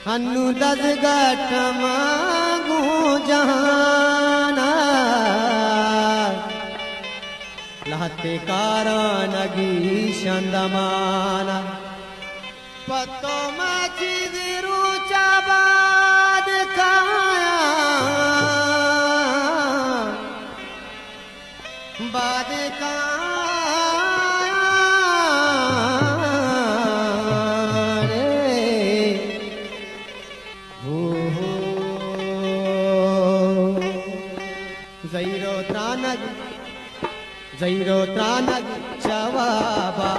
हनु दस गट मांगू जहाना लहते कारण नगी शंदमाना पतो मस्जिद रूचा बाद काया बाद ज़ैरो त्रानग जवाबा